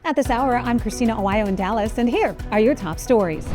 At this hour, I'm Christina Aguayo in Dallas, and here are your top stories.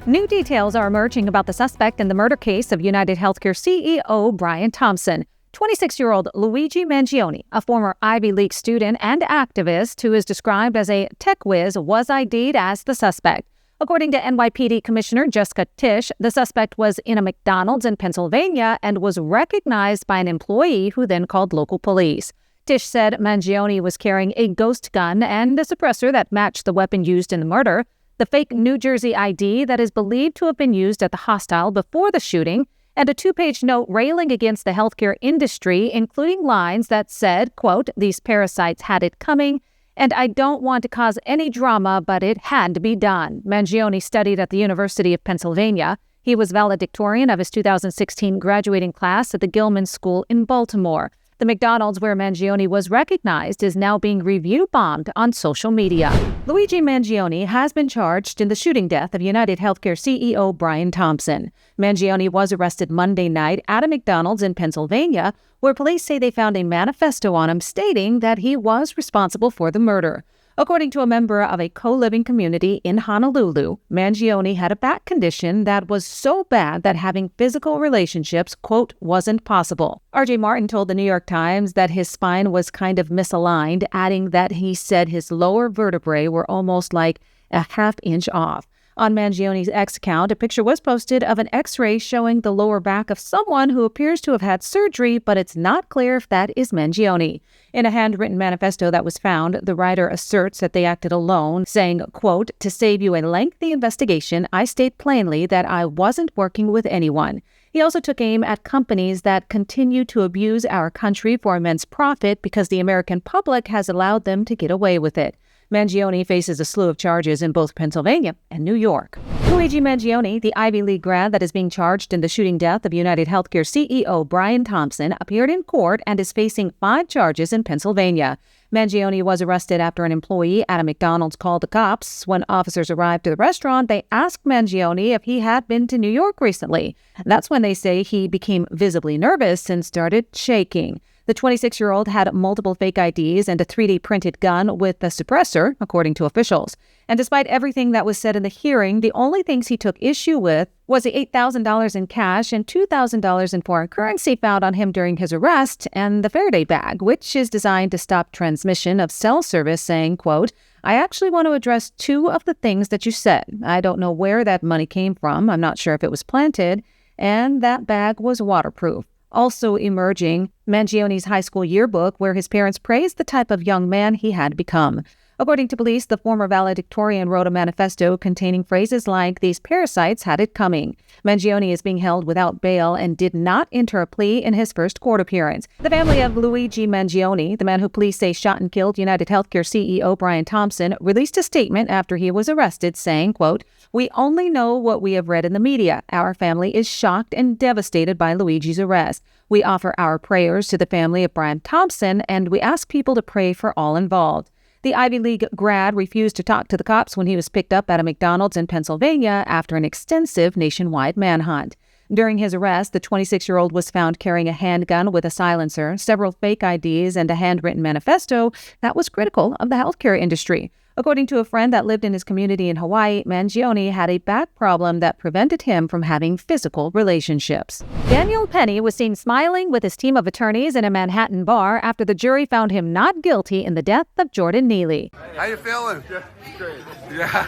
New details are emerging about the suspect in the murder case of United Healthcare CEO Brian Thompson. 26-year-old Luigi Mangione, a former Ivy League student and activist who is described as a tech whiz, was ID'd as the suspect. According to NYPD Commissioner Jessica Tisch, the suspect was in a McDonald's in Pennsylvania and was recognized by an employee who then called local police. Tisch said Mangione was carrying a ghost gun and a suppressor that matched the weapon used in the murder. The fake New Jersey ID that is believed to have been used at the hostel before the shooting, and a 2-page note railing against the healthcare industry, including lines that said, quote, "These parasites had it coming, and I don't want to cause any drama, but it had to be done." Mangione studied at the University of Pennsylvania. He was valedictorian of his 2016 graduating class at the Gilman School in Baltimore. The McDonald's where Mangione was recognized is now being review-bombed on social media. Luigi Mangione has been charged in the shooting death of United Healthcare CEO Brian Thompson. Mangione was arrested Monday night at a McDonald's in Pennsylvania, where police say they found a manifesto on him stating that he was responsible for the murder. According to a member of a co-living community in Honolulu, Mangione had a back condition that was so bad that having physical relationships, quote, wasn't possible. R.J. Martin told the New York Times that his spine was kind of misaligned, adding that he said his lower vertebrae were almost like a half-inch off. On Mangione's X account, a picture was posted of an X-ray showing the lower back of someone who appears to have had surgery, but it's not clear if that is Mangione. In a handwritten manifesto that was found, the writer asserts that they acted alone, saying, quote, "To save you a lengthy investigation, I state plainly that I wasn't working with anyone." He also took aim at companies that continue to abuse our country for immense profit because the American public has allowed them to get away with it. Mangione faces a slew of charges in both Pennsylvania and New York. Luigi Mangione, the Ivy League grad that is being charged in the shooting death of United Healthcare CEO Brian Thompson, appeared in court and is facing 5 charges in Pennsylvania. Mangione was arrested after an employee at a McDonald's called the cops. When officers arrived to the restaurant, they asked Mangione if he had been to New York recently. That's when they say he became visibly nervous and started shaking. The 26-year-old had multiple fake IDs and a 3D printed gun with a suppressor, according to officials. And despite everything that was said in the hearing, the only things he took issue with was the $8,000 in cash and $2,000 in foreign currency found on him during his arrest, and the Faraday bag, which is designed to stop transmission of cell service, saying, quote, "I actually want to address 2 of the things that you said. I don't know where that money came from. I'm not sure if it was planted, and that bag was waterproof." Also emerging, Mangione's high school yearbook, where his parents praised the type of young man he had become. According to police, the former valedictorian wrote a manifesto containing phrases like, "These parasites had it coming." Mangione is being held without bail and did not enter a plea in his first court appearance. The family of Luigi Mangione, the man who police say shot and killed United Healthcare CEO Brian Thompson, released a statement after he was arrested saying, quote, "We only know what we have read in the media. Our family is shocked and devastated by Luigi's arrest. We offer our prayers to the family of Brian Thompson, and we ask people to pray for all involved." The Ivy League grad refused to talk to the cops when he was picked up at a McDonald's in Pennsylvania after an extensive nationwide manhunt. During his arrest, the 26-year-old was found carrying a handgun with a silencer, several fake IDs, and a handwritten manifesto that was critical of the healthcare industry. According to a friend that lived in his community in Hawaii, Mangione had a back problem that prevented him from having physical relationships. Daniel Penny was seen smiling with his team of attorneys in a Manhattan bar after the jury found him not guilty in the death of Jordan Neely. How you feeling? Yeah, great. Yeah.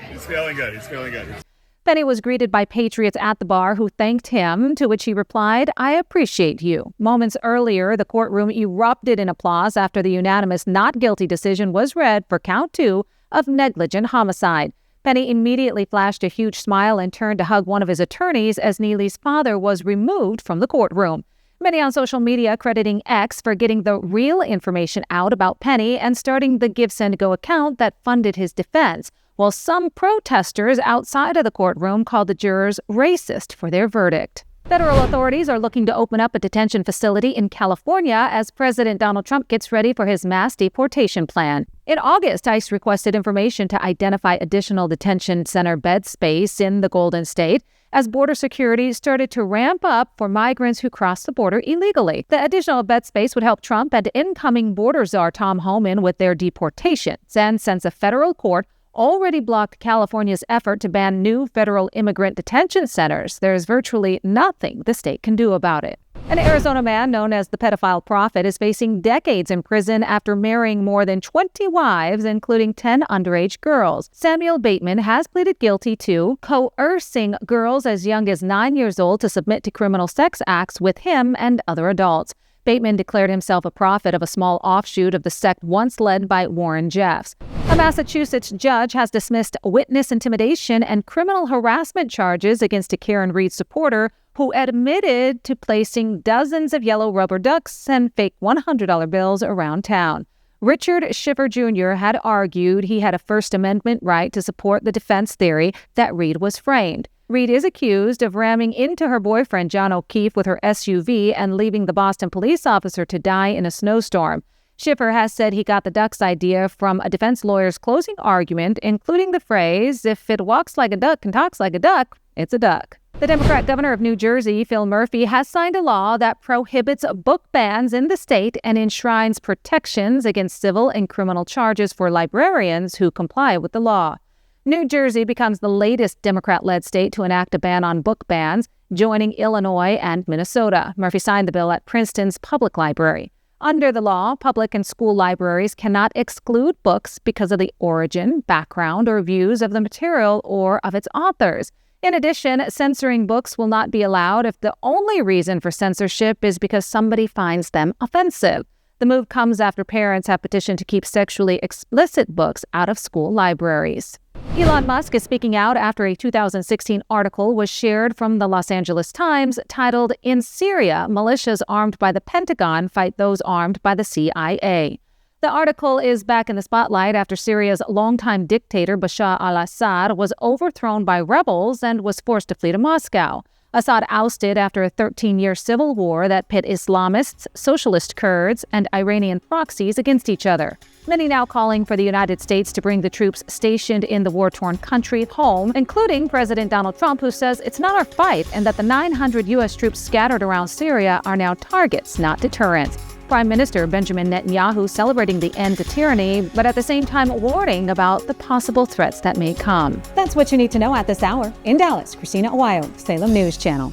He's feeling good. He's feeling good. Penny was greeted by patriots at the bar who thanked him, to which he replied, "I appreciate you." Moments earlier, the courtroom erupted in applause after the unanimous not guilty decision was read for count 2 of negligent homicide. Penny immediately flashed a huge smile and turned to hug one of his attorneys as Neely's father was removed from the courtroom. Many on social media crediting X for getting the real information out about Penny and starting the Give Send Go account that funded his defense, while some protesters outside of the courtroom called the jurors racist for their verdict. Federal authorities are looking to open up a detention facility in California as President Donald Trump gets ready for his mass deportation plan. In August, ICE requested information to identify additional detention center bed space in the Golden State as border security started to ramp up for migrants who cross the border illegally. The additional bed space would help Trump and incoming border czar Tom Homan with their deportations. And since a federal court already blocked California's effort to ban new federal immigrant detention centers, there is virtually nothing the state can do about it. An Arizona man known as the pedophile prophet is facing decades in prison after marrying more than 20 wives, including 10 underage girls. Samuel Bateman has pleaded guilty to coercing girls as young as 9 years old to submit to criminal sex acts with him and other adults. Bateman declared himself a prophet of a small offshoot of the sect once led by Warren Jeffs. A Massachusetts judge has dismissed witness intimidation and criminal harassment charges against a Karen Reed supporter who admitted to placing dozens of yellow rubber ducks and fake $100 bills around town. Richard Schiffer Jr. had argued he had a First Amendment right to support the defense theory that Reed was framed. Reed is accused of ramming into her boyfriend John O'Keefe with her SUV and leaving the Boston police officer to die in a snowstorm. Schiffer has said he got the ducks idea from a defense lawyer's closing argument, including the phrase, "If it walks like a duck and talks like a duck, it's a duck." The Democrat governor of New Jersey, Phil Murphy, has signed a law that prohibits book bans in the state and enshrines protections against civil and criminal charges for librarians who comply with the law. New Jersey becomes the latest Democrat-led state to enact a ban on book bans, joining Illinois and Minnesota. Murphy signed the bill at Princeton's public library. Under the law, public and school libraries cannot exclude books because of the origin, background, or views of the material or of its authors. In addition, censoring books will not be allowed if the only reason for censorship is because somebody finds them offensive. The move comes after parents have petitioned to keep sexually explicit books out of school libraries. Elon Musk is speaking out after a 2016 article was shared from the Los Angeles Times titled, "In Syria, Militias Armed by the Pentagon Fight Those Armed by the CIA." The article is back in the spotlight after Syria's longtime dictator Bashar al-Assad was overthrown by rebels and was forced to flee to Moscow. Assad ousted after a 13-year civil war that pit Islamists, socialist Kurds, and Iranian proxies against each other. Many now calling for the United States to bring the troops stationed in the war-torn country home, including President Donald Trump, who says it's not our fight and that the 900 U.S. troops scattered around Syria are now targets, not deterrents. Prime Minister Benjamin Netanyahu celebrating the end to tyranny, but at the same time warning about the possible threats that may come. That's what you need to know at this hour. In Dallas, Christina Aguayo, Salem News Channel.